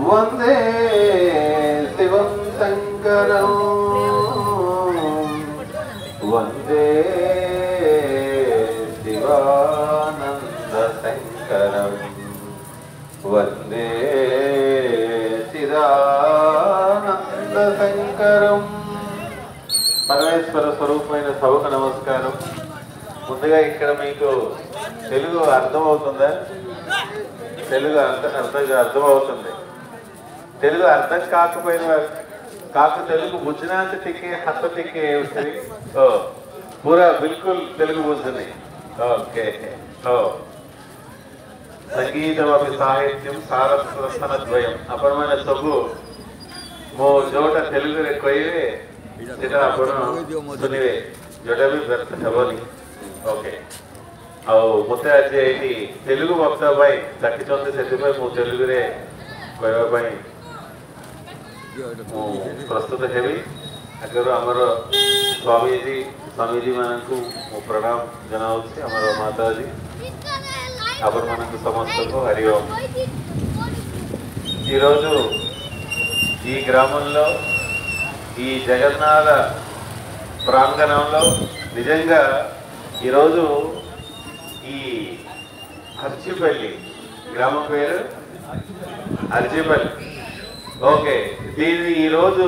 వందే శివం శంకరం వందే శివానంద శంకరం వందే చిదానంద శంకరం. పరమేశ్వర స్వరూపమైన సభకు నమస్కారం. ముందుగా ఇక్కడ మీకు తెలుగు అర్థమవుతుందా? తెలుగు అర్థమవుతుంది. తెలుగు అర్థం కాకపోయిన కాకు తెలుగు बुझना टिके हाथ टिके पूरा बिल्कुल तेलुगु बुझने. ओके संगीतम साहित्यम सारस्वतनद्वयम अपरమైన ସବୁ ମୋ ଯୋଉଟା ତେଲୁଗୁରେ କହିବେ ସେଟା ଆପଣ ଶୁଣିବେ, ଯୋଉଟା ବି ବ୍ୟର୍ଥ ହେବନି. ଓକେ, ଆଉ ମୋତେ ଆଜି ଏଇଠି ତେଲୁଗୁ ବକ୍ତା ପାଇଁ ଡାକିଛନ୍ତି, ସେଥିପାଇଁ ମୁଁ ତେଲୁଗୁରେ କହିବା ପାଇଁ ମୁଁ ପ୍ରସ୍ତୁତ ହେବି. ଆଗରୁ ଆମର ସ୍ୱାମୀଜୀ ମାନଙ୍କୁ ମୁଁ ପ୍ରଣାମ ଜଣାଉଛି. ଆମର ମାତାଜୀ ଆପଣମାନଙ୍କୁ ସମସ୍ତଙ୍କୁ హరి ఓం. ఈరోజు ఈ గ్రామంలో ఈ జగన్నాథ ప్రాంగణంలో నిజంగా ఈరోజు ఈ అర్చిపల్లి గ్రామం పేరు అర్చిపల్లి. ఓకే, దీన్ని ఈరోజు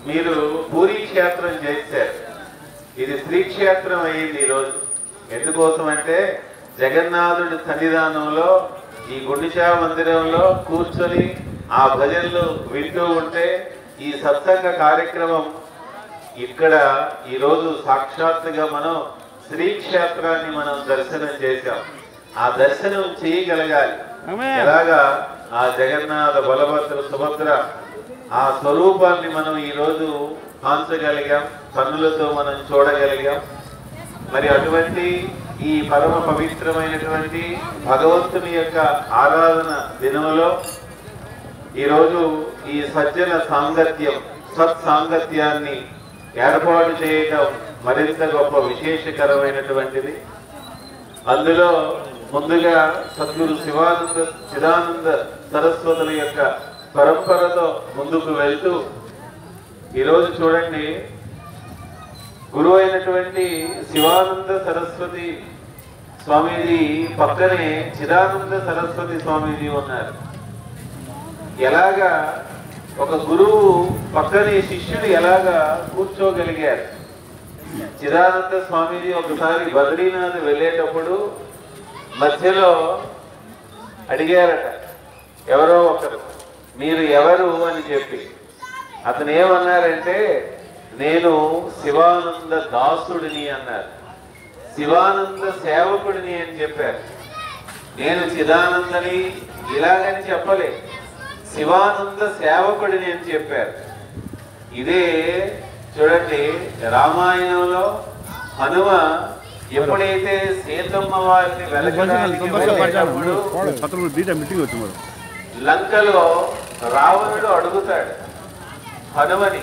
మీరు పూరీ క్షేత్రం చేశారు. ఇది శ్రీక్షేత్రం అయ్యింది ఈరోజు. ఎందుకోసం అంటే జగన్నాథుడి సన్నిధానంలో ఈ గుండిచా మందిరంలో కూర్చొని ఆ భజనలు వింటూ ఉంటే ఈ సత్సంగ కార్యక్రమం ఇక్కడ ఈరోజు సాక్షాత్తుగా మనం శ్రీక్షేత్రాన్ని మనం దర్శనం చేశాం. ఆ దర్శనం చేయగలగాలి. ఎలాగా ఆ జగన్నాథ బలభద్ర సుభద్ర ఆ స్వరూపాన్ని మనం ఈరోజు కాంచగలిగాం, కన్నులతో మనం చూడగలిగాం. మరి అటువంటి ఈ పరమ పవిత్రమైనటువంటి భగవంతుని యొక్క ఆరాధన దినంలో ఈరోజు ఈ సజ్జన సాంగత్యం సత్సాంగత్యాన్ని ఏర్పాటు చేయడం మరింత గొప్ప విశేషకరమైనటువంటిది. అందులో ముందుగా సద్గురు చిదానంద సరస్వతుల యొక్క పరంపరతో ముందుకు వెళ్తూ ఈరోజు చూడండి, గురువు అయినటువంటి శివానంద సరస్వతి స్వామీజీ పక్కనే చిదానంద సరస్వతి స్వామీజీ ఉన్నారు. ఎలాగా ఒక గురువు పక్కనే శిష్యుడు ఎలాగా కూర్చోగలిగారు? చిదానంద స్వామీజీ ఒకసారి బద్రీనాథ్ వెళ్ళేటప్పుడు మధ్యలో అడిగారట ఎవరో ఒకరు, మీరు ఎవరు అని చెప్పి. అతను ఏమన్నారంటే, నేను శివానంద దాసుడిని అన్నారు. శివానంద సేవకుడిని అని చెప్పారు. నేను చిదానందని ఇలాగని చెప్పలే, శివానంద సేవకుడిని అని చెప్పారు. ఇదే చూడండి, రామాయణంలో హనుమ ఎప్పుడైతే సీతమ్మ వారిని వెలకడానికి లంకలో రావణుడు అడుగుతాడు హనుమని,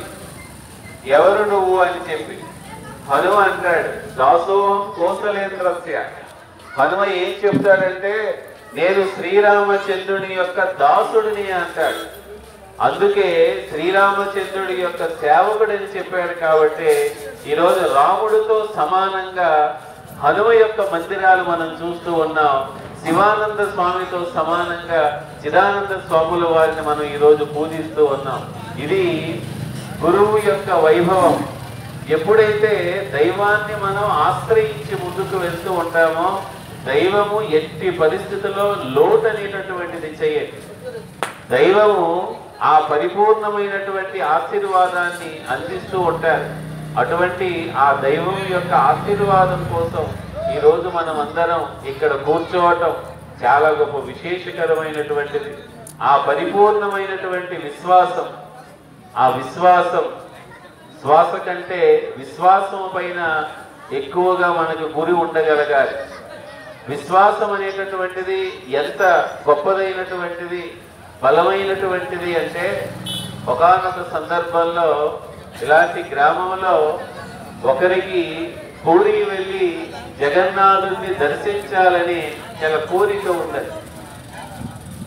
ఎవరు నువ్వు అని చెప్పి. హనుమ అంటాడు, దాసోహం కోసలేంద్రస్య. హనుమ ఏం చెప్తాడంటే, నేను శ్రీరామచంద్రుని యొక్క దాసుడిని అంటాడు. అందుకే శ్రీరామచంద్రుడి యొక్క సేవకుడని చెప్పాడు. కాబట్టి ఈరోజు రాముడితో సమానంగా హనుమ యొక్క మందిరాలు మనం చూస్తూ ఉన్నాం. శివానంద స్వామితో సమానంగా చిదానంద స్వాముల వారిని మనం ఈరోజు పూజిస్తూ ఉన్నాం. ఇది గురువు యొక్క వైభవం. ఎప్పుడైతే దైవాన్ని మనం ఆశ్రయించి ముందుకు వెళ్తూ ఉంటామో దైవము ఎట్టి పరిస్థితుల్లో లోటు అనేటటువంటిది చేయదు. దైవము ఆ పరిపూర్ణమైనటువంటి ఆశీర్వాదాన్ని అందిస్తూ ఉంటారు. అటువంటి ఆ దైవం యొక్క ఆశీర్వాదం కోసం ఈరోజు మనం అందరం ఇక్కడ కూర్చోవటం చాలా గొప్ప విశేషకరమైనటువంటిది. ఆ పరిపూర్ణమైనటువంటి విశ్వాసం, ఆ విశ్వాసం శ్వాస కంటే విశ్వాసం పైన ఎక్కువగా మనకు గురి ఉండగలగాలి. విశ్వాసం అనేటటువంటిది ఎంత గొప్పదైనటువంటిది, బలమైనటువంటిది అంటే, ఒకానొక సందర్భంలో ఇలాంటి గ్రామంలో ఒకరికి పూరి వెళ్ళి జగన్నాథుడిని దర్శించాలని చాలా కోరిక ఉన్నది.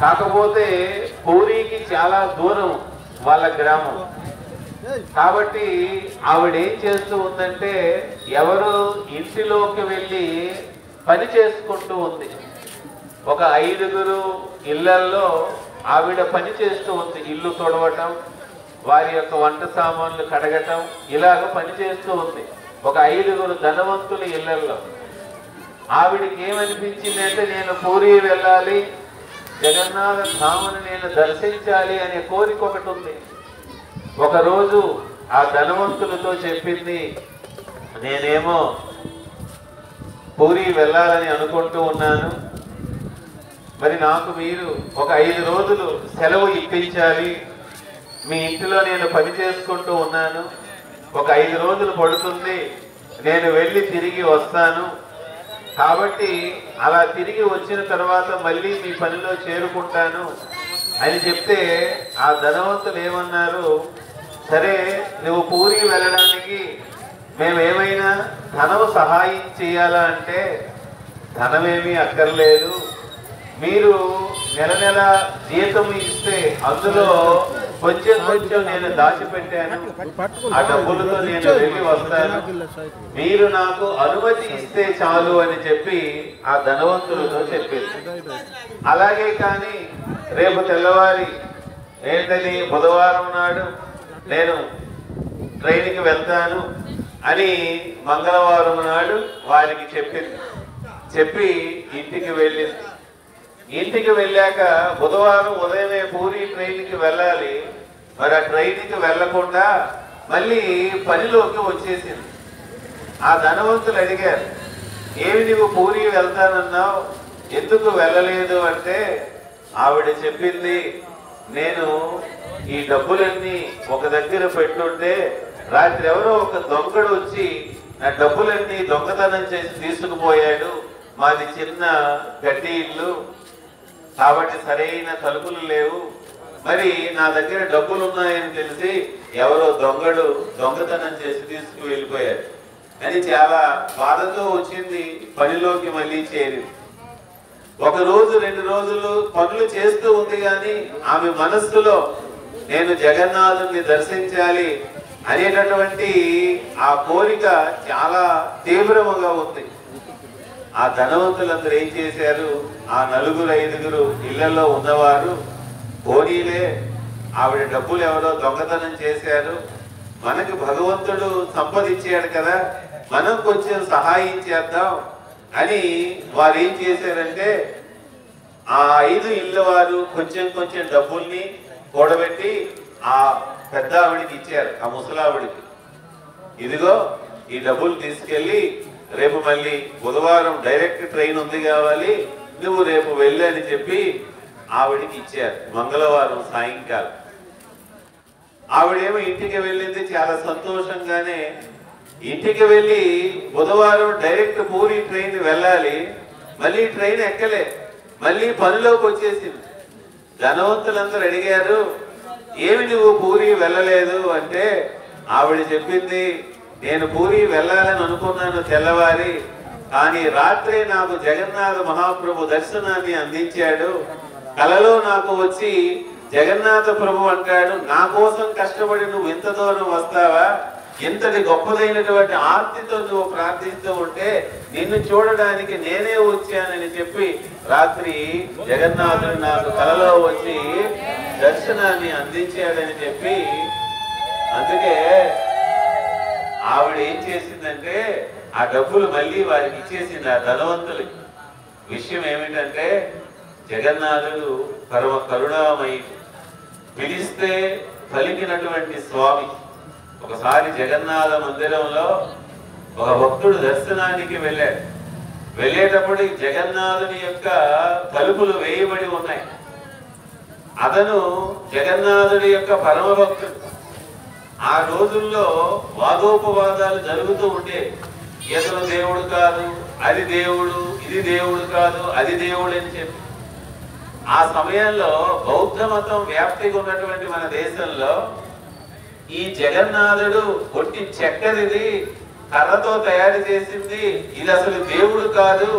కాకపోతే పూరికి చాలా దూరం వాళ్ళ గ్రామం. కాబట్టి ఆవిడేం చేస్తూ ఉందంటే ఎవరు ఇంటిలోకి వెళ్ళి పని చేసుకుంటూ ఉంది. ఒక 5గురు ఇళ్లల్లో ఆవిడ పని చేస్తూ ఉంది. ఇల్లు తొడవటం, వారి యొక్క వంట సామాన్లు కడగటం, ఇలాగ పని చేస్తూ ఉంది. ఒక 5గురు ధనవంతుల ఇళ్లల్లో. ఆవిడికి ఏమనిపించింది అంటే నేను పూరి వెళ్ళాలి, జగన్నాథ ధామను నేను దర్శించాలి అనే కోరిక ఒకటి ఉంది. ఒకరోజు ఆ ధనవంతులతో చెప్పింది, నేనేమో పూరి వెళ్ళాలని అనుకుంటూ ఉన్నాను, మరి నాకు మీరు ఒక 5 రోజులు సెలవు ఇప్పించాలి. మీ ఇంటిలో నేను పని చేసుకుంటూ ఉన్నాను, ఒక 5 రోజులు పడుతుంది, నేను వెళ్ళి తిరిగి వస్తాను. కాబట్టి అలా తిరిగి వచ్చిన తర్వాత మళ్ళీ మీ పనిలో చేరుకుంటాను అని చెప్తే ఆ ధనవంతులు ఏమన్నారు, సరే నువ్వు పూరి వెళ్ళడానికి మేమేమైనా ధనము సహాయం చేయాలా అంటే ధనమేమీ అక్కర్లేదు, మీరు నెల నెల జీతం ఇస్తే అందులో కొంచెం కొంచెం నేను దాచిపెట్టాను, ఆ డబ్బులతో నేను వెళ్ళి వస్తాను, మీరు నాకు అనుమతి ఇస్తే చాలు అని చెప్పి ఆ ధనవంతులతో చెప్పింది. అలాగే కానీ రేపు తెల్లవారి ఏంటని బుధవారం నాడు నేను ట్రైన్కి వెళ్తాను అని మంగళవారం నాడు వారికి చెప్పింది. చెప్పి ఇంటికి వెళ్ళింది. ఇంటికి వెళ్ళాక బుధవారం ఉదయమే పూరి ట్రైన్కి వెళ్ళాలి, మరి ఆ ట్రైన్కి వెళ్లకుండా మళ్ళీ పనిలోకి వచ్చేసింది. ఆ ధనవంతులు అడిగారు, ఏమి నువ్వు పూరి వెళ్తానన్నావు, ఎందుకు వెళ్ళలేదు అంటే ఆవిడ చెప్పింది, నేను ఈ డబ్బులన్నీ ఒక దగ్గర పెట్టుంటే రాత్రి ఎవరో ఒక దొంగడు వచ్చి నా డబ్బులన్నీ దొంగతనం చేసి తీసుకుపోయాడు, మాది చిన్న గడ్డి ఇల్లు కాబట్టి సరైన తలుపులు లేవు, మరి నా దగ్గర డబ్బులు ఉన్నాయని తెలిసి ఎవరో దొంగడు దొంగతనం చేసి తీసుకు వెళ్ళిపోయాడు అని చాలా బాధతో వచ్చింది. పనిలోకి మళ్ళీ చేరింది. 1 రోజు 2 రోజులు పనులు చేస్తూ ఉంది, కానీ ఆమె మనస్సులో నేను జగన్నాథుని దర్శించాలి అనేటటువంటి ఆ కోరిక చాలా తీవ్రముగా ఉంది. ఆ ధనవంతులందరూ ఏం చేశారు, ఆ 4 5గురు ఇళ్లలో ఉన్నవారు, పోనీలే ఆవిడ డబ్బులు ఎవరో దొంగతనం చేశారు, మనకి భగవంతుడు సంపదించాడు కదా, మనం కొంచెం సహాయం చేద్దాం అని వారు ఏం చేశారంటే ఆ 5 ఇళ్ళ వారు కొంచెం కొంచెం డబ్బుల్ని కూడబెట్టి ఆ పెద్ద ఆవిడికి ఇచ్చారు, ఆ ముసలావిడికి. ఇదిగో ఈ డబ్బులు తీసుకెళ్ళి రేపు మళ్ళీ బుధవారం డైరెక్ట్ ట్రైన్ ఉంది కావాలి, నువ్వు రేపు వెళ్ళి అని చెప్పి ఆవిడికి ఇచ్చారు. మంగళవారం సాయంకాలం ఆవిడేమో ఇంటికి వెళ్ళింది చాలా సంతోషంగానే. ఇంటికి వెళ్ళి బుధవారం డైరెక్ట్ పూరి ట్రైన్ వెళ్ళాలి, మళ్ళీ ట్రైన్ ఎక్కలే, మళ్ళీ పనిలోకి వచ్చేసింది. ధనవంతులందరూ అడిగారు, ఏమి నువ్వు పూరి వెళ్ళలేదు అంటే ఆవిడ చెప్పింది, నేను పూరి వెళ్ళాలని అనుకున్నాను తెల్లవారి, కానీ రాత్రి నాకు జగన్నాథ మహాప్రభు దర్శనాన్ని అందించాడు. కలలో నాకు వచ్చి జగన్నాథ ప్రభు అంటాడు, నా కోసం కష్టపడి నువ్వు ఇంత దూరం వస్తావా, ఇంతటి గొప్పదైనటువంటి ఆర్తితో నువ్వు ప్రార్థిస్తూ ఉంటే నిన్ను చూడడానికి నేనే వచ్చానని చెప్పి రాత్రి జగన్నాథుడు నాకు కలలో వచ్చి దర్శనాన్ని అందించాడని చెప్పి, అందుకే ఆవిడ ఏం చేసిందంటే ఆ డబ్బులు మళ్ళీ వారికి ఇచ్చేసింది ఆ ధనవంతులకి. విషయం ఏమిటంటే జగన్నాథుడు పరమ కరుణామయి, పిలిస్తే పలికినటువంటి స్వామి. ఒకసారి జగన్నాథ మందిరంలో ఒక భక్తుడు దర్శనానికి వెళ్ళాడు. వెళ్ళేటప్పుడు జగన్నాథుని యొక్క తలుపులు వేయబడి ఉన్నాయి. అతను జగన్నాథుడి యొక్క పరమ భక్తుడు. ఆ రోజుల్లో వాదోపవాదాలు జరుగుతూ ఉండే, ఇతను దేవుడు కాదు, అది దేవుడు, ఇది దేవుడు కాదు, అది దేవుడు అని చెప్పి. ఆ సమయంలో బౌద్ధ మతం వ్యాప్తిగా ఉన్నటువంటి మన దేశంలో ఈ జగన్నాథుడు కొట్టి చెక్కదిది, కర్రతో తయారు చేసింది, ఇది అసలు దేవుడు కాదు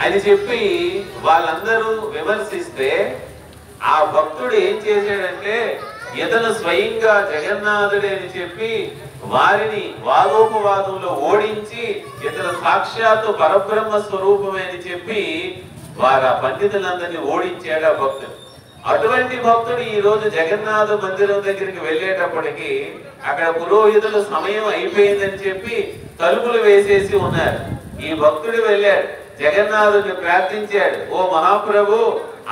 అని చెప్పి వాళ్ళందరూ విమర్శిస్తే ఆ భక్తుడు ఏం చేశాడంటే ఇతను స్వయంగా జగన్నాథుడే అని చెప్పి వారిని వాదోపవాదంలో ఓడించి ఇతను సాక్షాత్తు పరబ్రహ్మ స్వరూపమే అని చెప్పి వారు ఆ పండితులందరినీ ఓడించాడు ఆ భక్తుడు. అటువంటి భక్తుడు ఈ రోజు జగన్నాథ మందిరం దగ్గరికి వెళ్ళేటప్పటికి అక్కడ పురోహితులు సమయం అయిపోయిందని చెప్పి తలుపులు వేసేసి ఉన్నారు. ఈ భక్తుడు వెళ్ళాడు, జగన్నాథుడిని ప్రార్థించాడు, ఓ మహాప్రభు,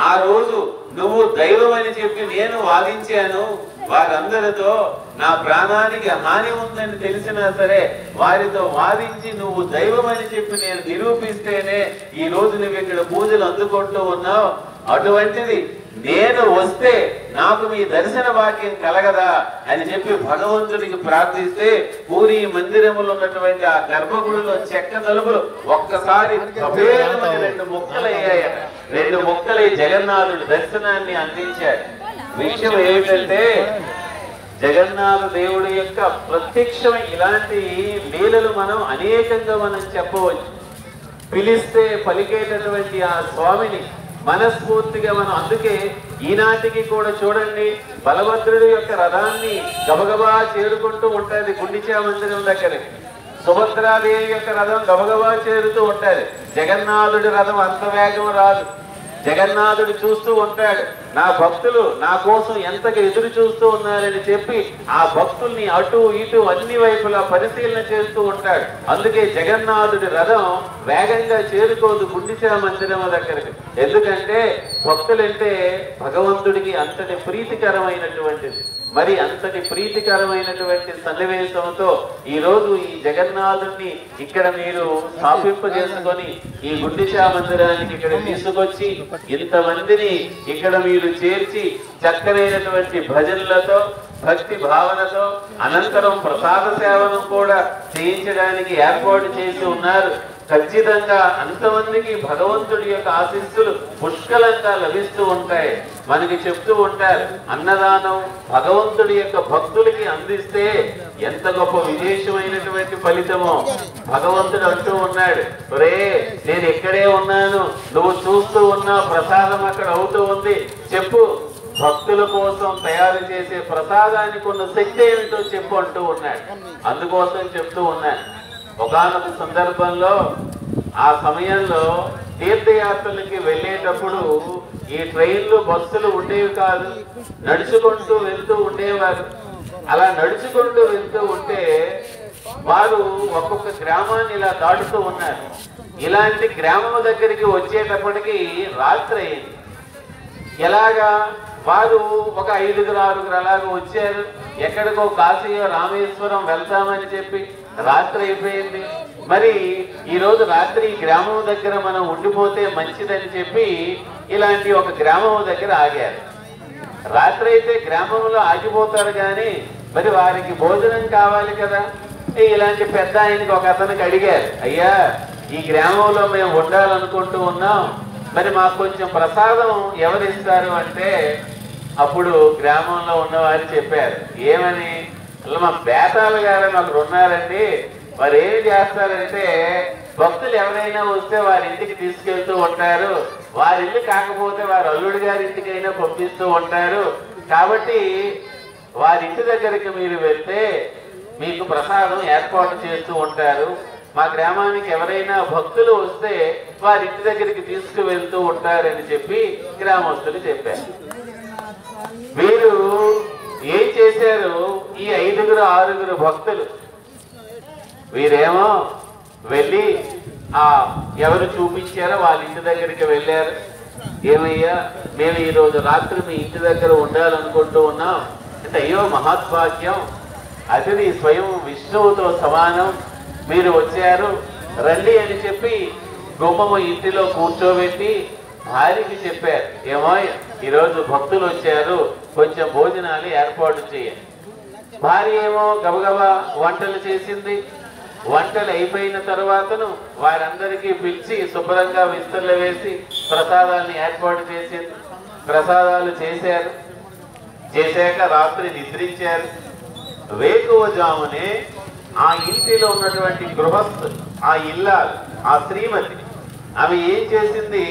ఆ రోజు నువ్వు దైవం అని చెప్పి నేను వాదించాను, వారందరితో నా ప్రాణానికి హాని ఉందని తెలిసినా సరే వారితో వాదించి నువ్వు దైవం అని చెప్పి నేను నిరూపిస్తేనే ఈ రోజు నువ్వు ఇక్కడ పూజలు అందుకుంటూ ఉన్నావు. అటువంటిది నేను వస్తే నాకు మీ దర్శన భాగ్యం కలగదా అని చెప్పి భగవంతుడికి ప్రార్థిస్తే పూరి మందిరములో ఉన్నటువంటి ఆ గర్భగుడిలో చెక్క తలుపులు ఒక్కసారి రెండు ముక్కలయ్యాయట. రెండు ముక్కలై జగన్నాథుడి దర్శనాన్ని అందించాడు. విషయం ఏమిటంటే జగన్నాథ దేవుడి యొక్క ప్రత్యక్షం ఇలాంటి లీలలు మనం అనేకంగా మనం చెప్పవచ్చు. పిలిస్తే పలికేటటువంటి ఆ స్వామిని మనస్ఫూర్తిగా మనం, అందుకే ఈనాటికి కూడా చూడండి బలభద్రుడి యొక్క రథాన్ని గబగబా చేరుకుంటూ ఉంటుంది గుండిచా మందిరం దగ్గర. సుభద్రాదేవి యొక్క రథం గబగబా చేరుతూ ఉంటుంది. జగన్నాథుడి రథం అంత వేగం రాదు. జగన్నాథుడు చూస్తూ ఉంటాడు, నా భక్తులు నా కోసం ఎంతగా ఎదురు చూస్తూ ఉన్నారని చెప్పి ఆ భక్తుల్ని అటు ఇటు అన్ని వైపులా పరిశీలన చేస్తూ ఉంటాడు. అందుకే జగన్నాథుడి రథం వేగంగా చేరుకోదు గుండిచా మందిరం దగ్గరికి. ఎందుకంటే భక్తులంటే భగవంతుడికి అంతటి ప్రీతికరమైనటువంటిది. మరి అంతటి ప్రీతికరమైనటువంటి సన్నివేశంతో ఈ రోజు ఈ జగన్నాథుడిని ఇక్కడ మీరు స్థాపింపజేసుకొని ఈ గుండిచా మందిరానికి ఇక్కడ తీసుకొచ్చి ఇంతమందిని ఇక్కడ మీరు చేర్చి చక్కనైనటువంటి భజనలతో భక్తి భావనతో అనంతరం ప్రసాద సేవను కూడా చేయించడానికి ఏర్పాటు చేసి ఉన్నారు. ఖచ్చితంగా అంతమందికి భగవంతుడి యొక్క ఆశీస్సులు పుష్కలంగా లభిస్తూ ఉంటాయి. మనకి చెప్తూ ఉంటారు, అన్నదానం భగవంతుడి యొక్క భక్తులకి అందిస్తే ఎంత గొప్ప విశేషమైనటువంటి ఫలితమో. భగవంతుడు అంటూ ఉన్నాడు, రే నేను ఇక్కడే ఉన్నాను, నువ్వు చూస్తూ ఉన్నా ప్రసాదం అక్కడ అవుతూ ఉంది, చెప్పు భక్తుల కోసం తయారు చేసే ప్రసాదానికి ఉన్న శక్తి ఏమిటో చెప్పు అంటూ ఉన్నాడు. అందుకోసం చెప్తూ ఉన్నాను. ఒకానొక సందర్భంలో ఆ సమయంలో తీర్థయాత్రలకి వెళ్ళేటప్పుడు ఈ ట్రైన్లు బస్సులు ఉండేవి కాదు, నడుచుకుంటూ వెళ్తూ ఉండేవారు. అలా నడుచుకుంటూ వెళ్తూ ఉంటే వారు ఒక్కొక్క గ్రామాన్ని ఇలా దాటుతూ ఉన్నారు. ఇలాంటి గ్రామం దగ్గరికి వచ్చేటప్పటికి రాత్రి అయింది. ఎలాగా వారు ఒక 5, 6 అలాగ వచ్చారు. ఎక్కడికో కాశీయో రామేశ్వరం వెళ్తామని చెప్పి రాత్రి అయిపోయింది. మరి ఈ రోజు రాత్రి ఈ గ్రామం దగ్గర మనం ఉండిపోతే మంచిదని చెప్పి ఇలాంటి ఒక గ్రామం దగ్గర ఆగారు. రాత్రి అయితే గ్రామంలో ఆగిపోతారు కానీ మరి వారికి భోజనం కావాలి కదా. ఇలాంటి పెద్ద ఆయనకి ఒక అతనికి అడిగారు, అయ్యా ఈ గ్రామంలో మేము ఉండాలనుకుంటూ ఉన్నాం, మరి మాకు కొంచెం ప్రసాదం ఎవరిస్తారు అంటే అప్పుడు గ్రామంలో ఉన్నవారు చెప్పారు, ఏమని, మా బేతాలు గారు ఒకరు ఉన్నారండి, వారు ఏమి చేస్తారంటే భక్తులు ఎవరైనా వస్తే వారి ఇంటికి తీసుకెళ్తూ ఉంటారు, వారి ఇల్లు కాకపోతే వారి అల్లుడి గారి ఇంటికైనా పంపిస్తూ ఉంటారు, కాబట్టి వారి ఇంటి దగ్గరికి మీరు వెళ్తే మీకు ప్రసాదం ఏర్పాటు చేస్తూ ఉంటారు, మా గ్రామానికి ఎవరైనా భక్తులు వస్తే వారి ఇంటి దగ్గరికి తీసుకువెళ్తూ ఉంటారని చెప్పి గ్రామస్తులు చెప్పారు. వీరు ఏం చేశారు, ఈ 5, 6 భక్తులు వీరేమో వెళ్ళి ఎవరు చూపించారో వాళ్ళ ఇంటి దగ్గరికి వెళ్ళారు. ఏమయ్యా మేము ఈరోజు రాత్రి మీ ఇంటి దగ్గర ఉండాలనుకుంటూ ఉన్నాం అంటే, అయ్యో మహద్భాగ్యం, అతిథి స్వయం విష్ణువుతో సమానం, మీరు వచ్చారు రండి అని చెప్పి గుమ్మము ఇంటిలో కూర్చోబెట్టి భార్యకి చెప్పారు, ఏమో ఈరోజు భక్తులు వచ్చారు, కొంచెం భోజనాలు ఏర్పాటు చేయండి. భార్య ఏమో గబగబా వంటలు చేసింది. వంటలు అయిపోయిన తర్వాతను వారందరికీ పిలిచి శుభ్రంగా విస్తరలు వేసి ప్రసాదాన్ని ఏర్పాటు చేసింది. ప్రసాదాలు చేశారు. చేశాక రాత్రి నిద్రించారు. వేకువజామునే ఆ ఇంటిలో ఉన్నటువంటి గృహస్థు, ఆ ఇల్లాలు, ఆ శ్రీమతి, ఆమె ఏం చేసింది,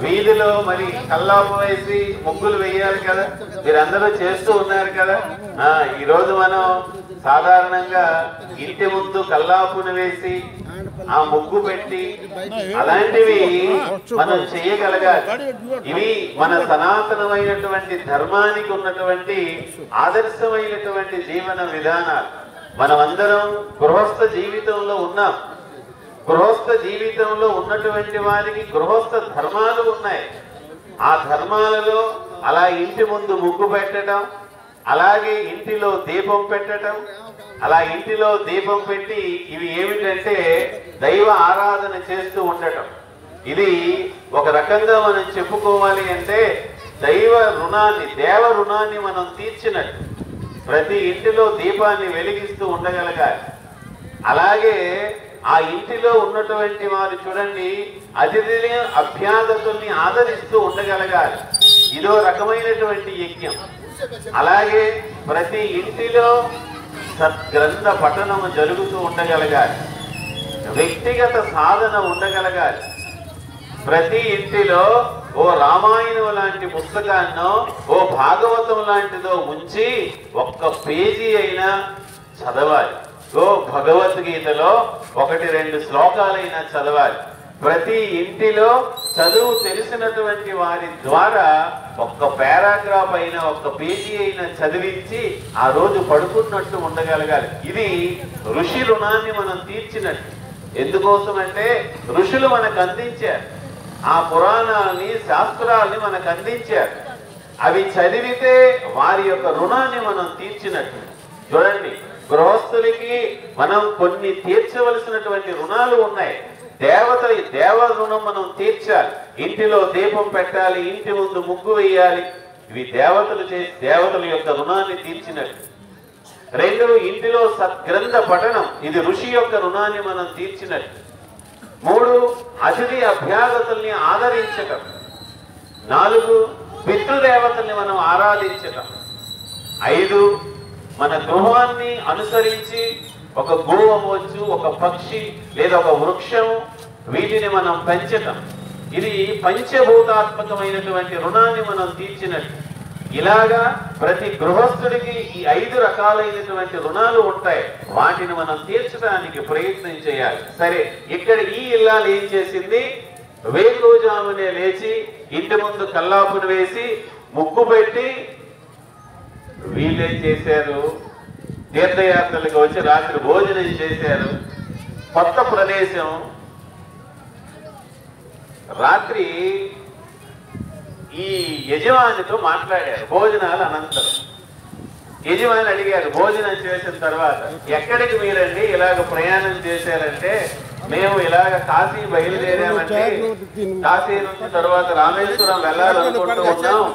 వీధిలో మరి కల్లాపు వేసి ముగ్గులు వేయాలి కదా, మీరందరూ చేస్తూ ఉన్నారు కదా. ఈరోజు మనం సాధారణంగా ఇంటి ముందు కల్లాపును వేసి ఆ ముగ్గు పెట్టి అలాంటివి మనం చేయగలగాలి. ఇవి మన సనాతనమైనటువంటి ధర్మానికి ఉన్నటువంటి ఆదర్శమైనటువంటి జీవన విధానాలు. మనమందరం గృహస్థ జీవితంలో ఉన్నాం. గృహస్థ జీవితంలో ఉన్నటువంటి వారికి గృహస్థ ధర్మాలు ఉన్నాయి. ఆ ధర్మాలలో అలా ఇంటి ముందు ముగ్గు పెట్టడం, అలాగే ఇంటిలో దీపం పెట్టడం, అలా ఇంటిలో దీపం పెట్టి ఇవి ఏమిటంటే దైవ ఆరాధన చేస్తూ ఉండటం. ఇది ఒక రకంగా మనం చెప్పుకోవాలి అంటే దైవ రుణాన్ని, దేవ రుణాన్ని మనం తీర్చినట్టు. ప్రతి ఇంటిలో దీపాన్ని వెలిగిస్తూ ఉండగలగాలి. అలాగే ఆ ఇంటిలో ఉన్నటువంటి వారు చూడండి, అతిథిని అభ్యాగతుల్ని ఆదరిస్తూ ఉండగలగాలి. ఇదో రకమైనటువంటి యజ్ఞం. అలాగే ప్రతి ఇంటిలో సద్గ్రంథ పఠనము జరుగుతూ ఉండగలగాలి. వ్యక్తిగత సాధన ఉండగలగాలి. ప్రతి ఇంటిలో ఓ రామాయణం లాంటి పుస్తకాన్నో ఓ భాగవతం లాంటిదో ఉంచి ఒక్క పేజీ అయినా చదవాలి. ఓ భగవద్గీతలో 1-2 శ్లోకాలైనా చదవాలి. ప్రతి ఇంటిలో చదువు తెలిసినటువంటి వారి ద్వారా ఒక్క పారాగ్రాఫ్ అయినా ఒక్క పేజీ అయినా చదివించి ఆ రోజు పడుకున్నట్టు ఉండగలగాలి. ఇది ఋషి రుణాన్ని మనం తీర్చినట్టు. ఎందుకోసం అంటే ఋషులు మనకు అందించారు, ఆ పురాణాలని శాస్త్రాలని మనకు అందించారు. అవి చదివితే వారి యొక్క రుణాన్ని మనం తీర్చినట్టు. చూడండి, గృహస్థులకి మనం కొన్ని తీర్చవలసినటువంటి రుణాలు ఉన్నాయి. దేవ రుణం మనం తీర్చాలి. ఇంటిలో దీపం పెట్టాలి, ఇంటి ముందు ముగ్గు వేయాలి. ఇవి దేవతల యొక్క రుణాన్ని తీర్చినట్టు. 2, ఇంటిలో సద్గ్రంథ పఠనం, ఇది ఋషి యొక్క రుణాన్ని మనం తీర్చినట్టు. 3, అతిథి అభ్యాగతుల్ని ఆదరించటం. 4, పితృదేవతల్ని మనం ఆరాధించటం. 5, మన గృహాన్ని అనుసరించి ఒక గోవు అవ్వచ్చు, ఒక పక్షి లేదా ఒక వృక్షం, వీటిని మనం పెంచటం. ఇది పంచభూతాత్మకమైనటువంటి రుణాన్ని మనం తీర్చినట్టు. ఇలాగా ప్రతి గృహస్థుడికి ఈ 5 రకాలైనటువంటి రుణాలు ఉంటాయి. వాటిని మనం తీర్చడానికి ప్రయత్నం చేయాలి. సరే, ఇక్కడ ఈ ఇల్లాలు ఏం చేసింది? వేకువజామునే లేచి ఇంటి ముందు కల్లాపును వేసి ముగ్గు పెట్టి వీళ్ళేం చేశారు? తీర్థయాత్రలకు వచ్చి రాత్రి భోజనం చేశారు. కొత్త ప్రదేశం. రాత్రి ఈ యజమానితో మాట్లాడారు భోజనాలు అనంతరం. యజమాని అడిగారు భోజనం చేసిన తర్వాత, ఎక్కడికి మీరండి ఇలాగ ప్రయాణం చేశారంటే, మేము ఇలాగ కాశీ బయలుదేరామంటే కాశీ నుంచి తర్వాత రామేశ్వరం వెళ్ళాలనుకుంటూ ఉన్నాం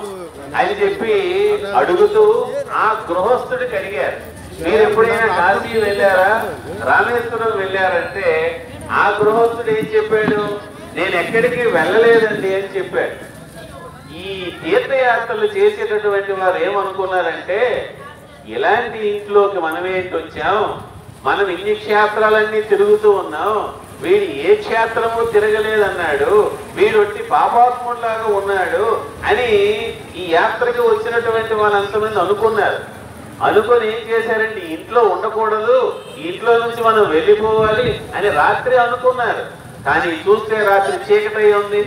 అని చెప్పి అడుగుతూ ఆ గృహస్థుడికి అడిగారు, మీరు ఎప్పుడైనా కాశీ వెళ్ళారా, రామేశ్వరం వెళ్ళారంటే ఆ గృహస్థుడు ఏం చెప్పాడు? నేను ఎక్కడికి వెళ్ళలేదండి అని చెప్పాడు. ఈ తీర్థయాత్రలు చేసేటటువంటి వారు ఏమనుకున్నారంటే, ఇలాంటి ఇంట్లోకి మనమేంటి వచ్చాం, మనం ఇన్ని క్షేత్రాలన్నీ తిరుగుతూ ఉన్నాం, వీడు ఏ క్షేత్రము తిరగలేదన్నాడు, వీడు వచ్చి పాపాత్ముడిలాగా ఉన్నాడు అని ఈ యాత్రకి వచ్చినటువంటి వాళ్ళంతమంది అనుకున్నారు. అనుకొని ఏం చేశారంటే, ఇంట్లో ఉండకూడదు, ఇంట్లో నుంచి మనం వెళ్ళిపోవాలి అని రాత్రి అనుకున్నారు. కానీ చూస్తే రాత్రి చీకటై ఉంది.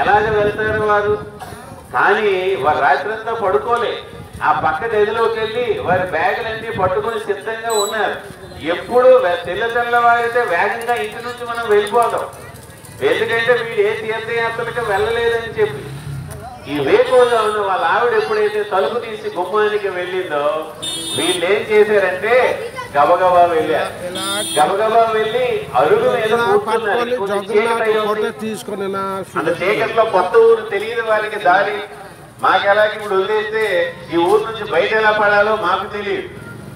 ఎలాగ వెళ్తారు వారు? కానీ వారు రాత్రి అంతా పడుకోలే. ఆ పక్క గదిలోకి వెళ్ళి వారి బ్యాగులన్నీ పట్టుకొని సిద్ధంగా ఉన్నారు. ఎప్పుడు తెల్లవారితే వేగంగా ఇంటి నుంచి మనం వెళ్ళిపోతాం, ఎందుకంటే వీడు ఏ తీర్థయాత్రలకు వెళ్ళలేదని చెప్పి. ఈ వేకోజామున వాళ్ళ ఆవిడ ఎప్పుడైతే తలుపు తీసి గుమ్మానికి వెళ్ళిందో, వీళ్ళు ఏం చేశారంటే గబగబా వెళ్ళారు. గబగబా వెళ్ళి అరుగు మీద కూర్చున్నారు. అంత చీకట్లో కొత్త ఊరు తెలియదు వారికి దారి. మాకెలాగ ఇప్పుడు వదిలేస్తే ఈ ఊరు నుంచి బయట ఎలా పడాలో మాకు తెలియదు.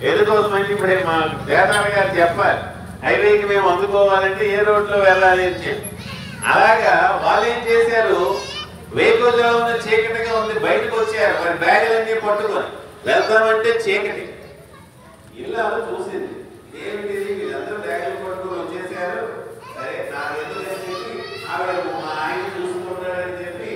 ఎందుకోసమంటే ఇప్పుడే మా వేదాల గారు చెప్పాలి, హైవేకి మేము అందుకోవాలంటే ఏ రోడ్లో వెళ్ళాలి అని చెప్పి. అలాగా వాళ్ళు ఏం చేశారు, వేకువజామున చీకటిగా ఉంది, బయటకు వచ్చారు. మరి బ్యాగులన్నీ పట్టుకొని వెళ్తామంటే చీకటి. ఇల్లు చూసింది, ఏమిటి వీళ్ళందరూ బ్యాగులు పట్టుకొని వచ్చేసారు. సరే నాకు ఎందుకు అని చెప్పి ఆవిడ మా ఆయన చూసుకుంటాడని చెప్పి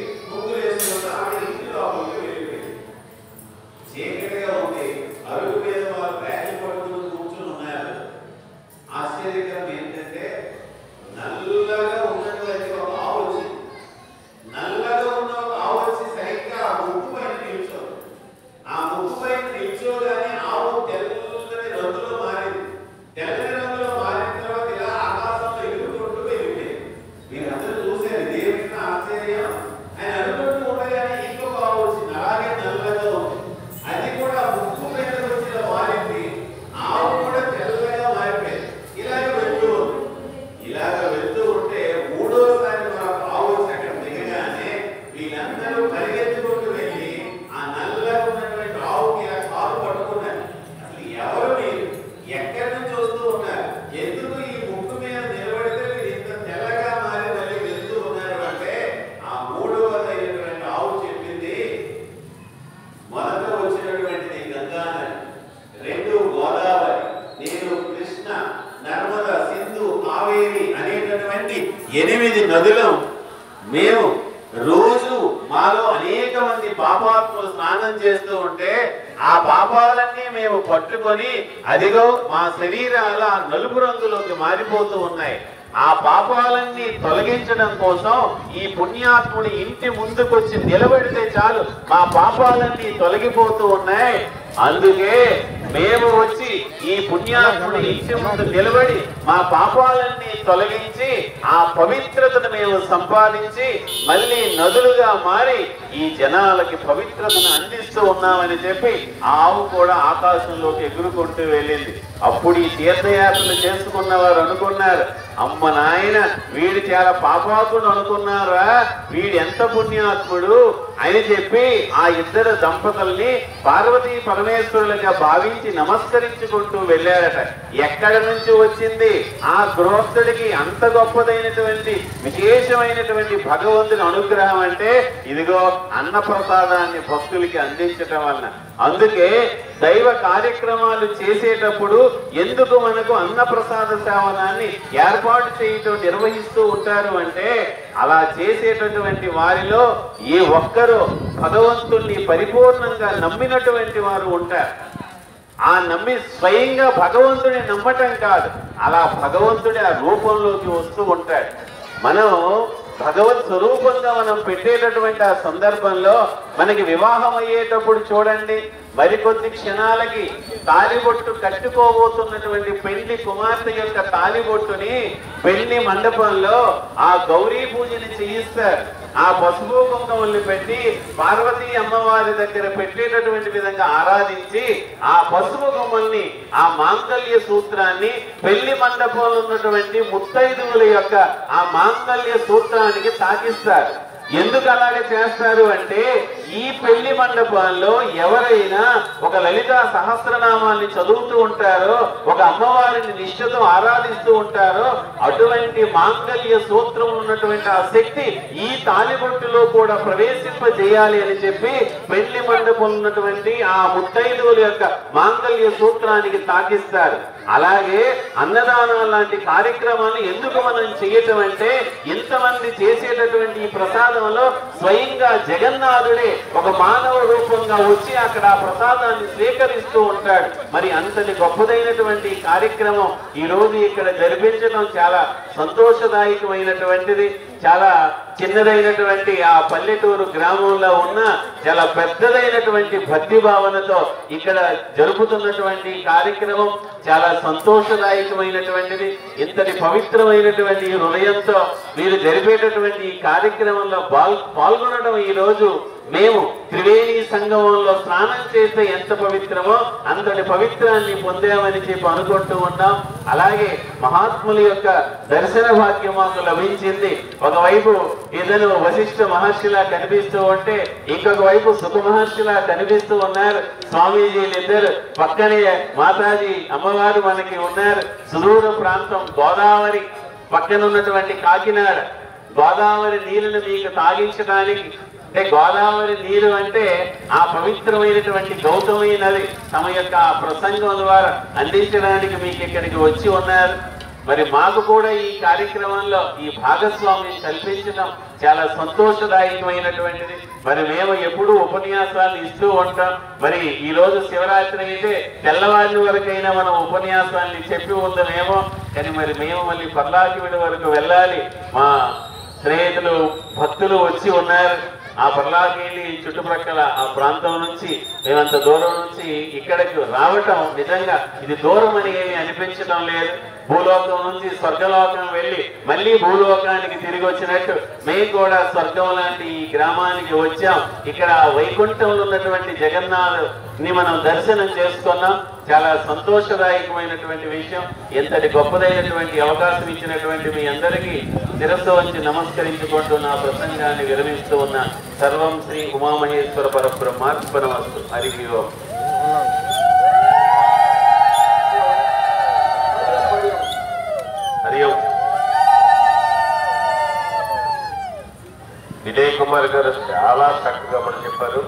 8 నదులు మేము రోజు మాలో అనేక మంది పాపాత్ములు స్నానం చేస్తూ ఉంటే ఆ పాపాలన్నీ మేము పట్టుకొని అదిగో మా శరీరాల నలుపు రంగులోకి మారిపోతూ ఉన్నాయి. ఆ పాపాలన్నీ తొలగించడం కోసం ఈ పుణ్యాత్ముడి ఇంటి ముందుకొచ్చి నిలబెడితే చాలు మా పాపాలన్నీ తొలగిపోతూ ఉన్నాయి. అందుకే మేము వచ్చి ఈ పుణ్యాత్ముడి ఇంటి ముందు నిలబడి మా పాపాలన్నీ తొలగించి ఆ పవిత్రతను మేము సంపాదించి మళ్ళీ నదులుగా మారి ఈ జనాలకి పవిత్రతను అందిస్తూ ఉన్నామని చెప్పి ఆవు కూడా ఆకాశంలోకి ఎగురుకుంటూ వెళ్ళింది. అప్పుడు ఈ తీర్థయాత్రలు చేసుకున్న వారు అనుకున్నారు, అమ్మ నాయన వీడు చాలా పాపాత్ముడు అనుకున్నారా, వీడు ఎంత పుణ్యాత్ముడు అని చెప్పి ఆ ఇద్దరు దంపతుల్ని పార్వతీ పరమేశ్వరులుగా భావించి నమస్కరించుకుంటూ వెళ్ళారట. ఎక్కడ నుంచి వచ్చింది ఆ గృహస్థుడికి అంత గొప్పదైనటువంటి విశేషమైనటువంటి భగవంతుని అనుగ్రహం అంటే ఇదిగో అన్నప్రసాదాన్ని భక్తులకి అందించటం వలన. అందుకే దైవ కార్యక్రమాలు చేసేటప్పుడు ఎందుకు మనకు అన్నప్రసాద సేవనాన్ని ఏర్పాటు చేయటం నిర్వహిస్తూ ఉంటారు అంటే అలా చేసేటటువంటి వారిలో ఏ ఒక్కరూ భగవంతుణ్ణి పరిపూర్ణంగా నమ్మినటువంటి వారు ఉంటారు. ఆ నమ్మి స్వయంగా భగవంతుని నమ్మటం కాదు, అలా భగవంతుడి ఆ రూపంలోకి వస్తూ ఉంటాడు. మనం భగవత్ స్వరూపంగా మనం పెట్టేటటువంటి ఆ సందర్భంలో మనకి వివాహం అయ్యేటప్పుడు చూడండి, మరికొద్ది క్షణాలకి తాలిబొట్టు కట్టుకోబోతున్నటువంటి పెళ్లి కుమార్తె యొక్క తాలిబొట్టుని పెళ్లి మండపంలో ఆ గౌరీ పూజని చేయిస్తారు. ఆ పసుపు కుంకుమల్ని పెట్టి పార్వతీ అమ్మవారి దగ్గర పెట్టేటటువంటి విధంగా ఆరాధించి ఆ పసుపు కొమ్మల్ని ఆ మాంగళ్య సూత్రాన్ని పెళ్లి మండపంలో ఉన్నటువంటి ముత్తైదువుల యొక్క ఆ మాంగళ్య సూత్రానికి తాకిస్తారు. ఎందుకు అలాగే చేస్తారు అంటే ఈ పెళ్లి మండపంలో ఎవరైనా ఒక లలితా సహస్రనామాన్ని చదువుతూ ఉంటారో, ఒక అమ్మవారిని నిష్ఠతో ఆరాధిస్తూ ఉంటారో అటువంటి మాంగళ్య సూత్రం ఉన్నటువంటి ఆ శక్తి ఈ తాలిబొట్టులో కూడా ప్రవేశింపజేయాలి అని చెప్పి పెళ్లి మండపంలో ఉన్నటువంటి ఆ ముత్తైదువుల యొక్క మాంగళ్య సూత్రానికి తాకిస్తారు. అలాగే అన్నదానం లాంటి కార్యక్రమాలు ఎందుకు మనం చేయటం అంటే ఇంతమంది చేసేటటువంటి ఈ ప్రసాదంలో స్వయంగా జగన్నాథుడే ఒక మానవ రూపంగా వచ్చి అక్కడ ఆ ప్రసాదాన్ని స్వీకరిస్తూ ఉంటాడు. మరి అంతటి గొప్పదైనటువంటి కార్యక్రమం ఈ రోజు ఇక్కడ జరిపించడం చాలా సంతోషదాయకమైనటువంటిది. చాలా చిన్నదైనటువంటి ఆ పల్లెటూరు గ్రామంలో ఉన్న చాలా పెద్దదైనటువంటి భక్తి భావనతో ఇక్కడ జరుపుతున్నటువంటి కార్యక్రమం చాలా సంతోషదాయకమైనటువంటిది. ఇంతటి పవిత్రమైనటువంటి హృదయంతో మీరు జరిపేటటువంటి ఈ కార్యక్రమంలో పాల్గొనడం ఈ రోజు మేము త్రివేణి సంగమంలో స్నానం చేస్తే ఎంత పవిత్రమో అంతటి పవిత్రాన్ని పొందామని చెప్పి అనుకుంటూ ఉన్నాం. అలాగే మహాత్ముల యొక్క దర్శన భాగ్యం మాకు లభించింది. ఒకవైపు ఇతను వశిష్ఠ మహర్షిలా కనిపిస్తూ ఉంటే ఇంకొక వైపు సుఖ మహర్షిలా కనిపిస్తూ ఉన్నారు. స్వామీజీలు ఇద్దరు పక్కనే మాతాజీ అమ్మవారు మనకి ఉన్నారు. సుదూర ప్రాంతం గోదావరి పక్కన ఉన్నటువంటి కాకినాడ గోదావరి నీళ్ళను మీకు తాగించడానికి అంటే గోదావరి నీరు అంటే ఆ పవిత్రమైనటువంటి గౌతమి నది తమ యొక్క ప్రసంగం ద్వారా అందించడానికి మీకు ఇక్కడికి వచ్చి ఉన్నారు. మరి మాకు కూడా ఈ కార్యక్రమంలో ఈ భాగస్వామ్యం కల్పించడం చాలా సంతోషదాయకమైనటువంటిది. మరి మేము ఎప్పుడూ ఉపన్యాసాలు ఇస్తూ ఉంటాం. మరి ఈ రోజు శివరాత్రి అయితే తెల్లవారి వరకైనా మనం ఉపన్యాసాన్ని చెప్పి ఉందమేమో, కానీ మరి మేము మళ్ళీ పర్లాకివిడి వరకు వెళ్ళాలి. మా స్నేహితులు భక్తులు వచ్చి ఉన్నారు. ఆ పర్లాకిలి చుట్టుప్రక్కల ఆ ప్రాంతం నుంచి మేమంత దూరం నుంచి ఇక్కడికి రావటం నిజంగా ఇది దూరం అని ఏమి అనిపించడం లేదు. భూలోకం నుంచి స్వర్గలోకం వెళ్ళి మళ్ళీ భూలోకానికి తిరిగి వచ్చినట్టు మేము కూడా స్వర్గం లాంటి ఈ గ్రామానికి వచ్చాం. ఇక్కడ వైకుంఠంలో ఉన్నటువంటి జగన్నాథుని మనం దర్శనం చేసుకున్నాం. చాలా సంతోషదాయకమైనటువంటి విషయం. ఎంతటి గొప్పదైనటువంటి అవకాశం ఇచ్చినటువంటి మీ అందరికీ శిరస్సు వంచి నమస్కరించుకుంటూ నా ప్రసంగాన్ని విరమిస్తూ ఉన్న సర్వం శ్రీ ఉమామహేశ్వర పరబ్రహ్మార్పణమస్తు. హరి ఓం. హరి ఓం. విజయ్ కుమార్ గారు చాలా చక్కగా చెప్పారు.